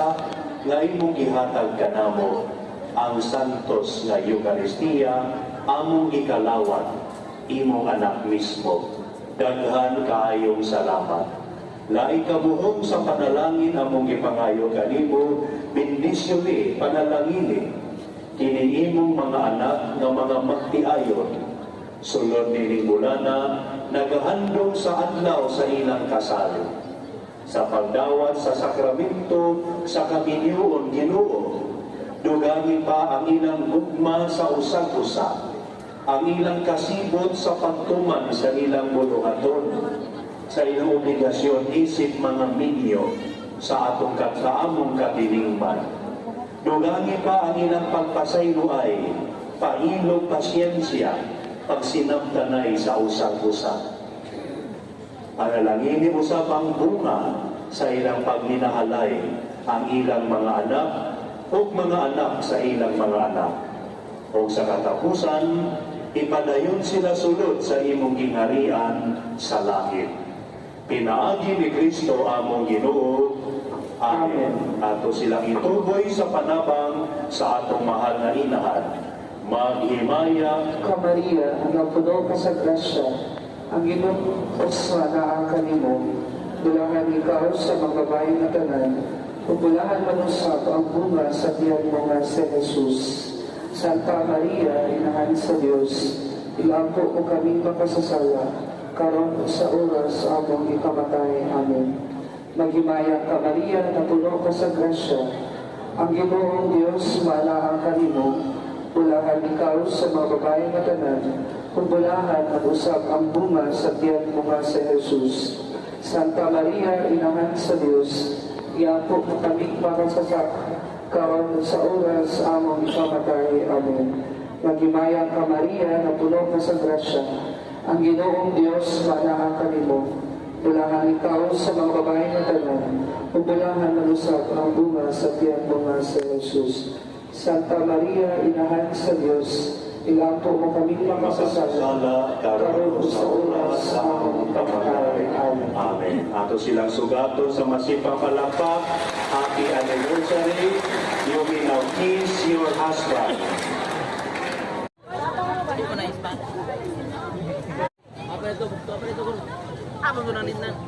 usa nga imong gihatag kanamo ang santos nga Eucharistia among ikalawat imong anak mismo. Daghan kaayong salamat. Laing kabuhong sa panalangin among ipangayo kanimo, bendisyon panalangin kini imong mga anak nga mga magtiayon. Sulod nining bulana, nagahandom sa adlaw sa ilang kasal. Sa pagdawat sa sakramento sa kaminyoon Ginoo, dugani pa ang ilang gugma sa usag-usa, ang ilang kasibot sa pagtuman sa ilang buluhaton, sa ilang obligasyon isip mga minyo sa atong sa among katilingban. Dugani pa ang ilang pagpasayloay, pailog pasyensya, pagsinabtanay sa usag-usa. Panalangin usab ang bunga sa ilang pagminahalay, ang ilang mga anak o mga anak sa ilang mga anak. O sa katapusan, ipadayon sila sulod sa imong gingharian sa langit. Pinaagi ni Kristo among Ginoo. Amen. Ato silang ituboy sa panabang sa atong mahal na inahan. Maghimaya ka Maria, ang puno ka sa grasya, ang Ginoo sa naa kanimo, bulahan ikaw sa mga babae na tanan, pupulahan manusap ang bunga sa tiyan mo nga si Jesus. Santa Maria, Inahan sa Diyos, ilampo mo kami makasasala, karon sa oras among ikamatay. Amen. Maghimaya ka Maria, na puno ka sa grasya, ang Ginoong Diyos manaa kanimo, bulahan ikaw sa mga babae na tanan, pupulahan at usap ang bunga sa tiyan mo nga si Jesus. Santa Maria, Inahan sa Diyos, iampo mo kami makasasala, karon sa oras among ikamatay. Amen. Maghimaya ka Maria, na puno ka sa grasya, ang Ginoong Diyos manaa kanimo, bulahan ikaw sa mga babae na tanan, pupulahan at usap ang bunga sa tiyan mo nga si Jesus. Santa Maria, Inahan sa Diyos, ilampo mo kami makasasala, karon sa oras sa among ikamatay. Amen. Amen. Ato silang sugato sa masipang palakpak. Happy anniversary. You may now kiss your husband. Apa itu? Apa itu? Apa itu?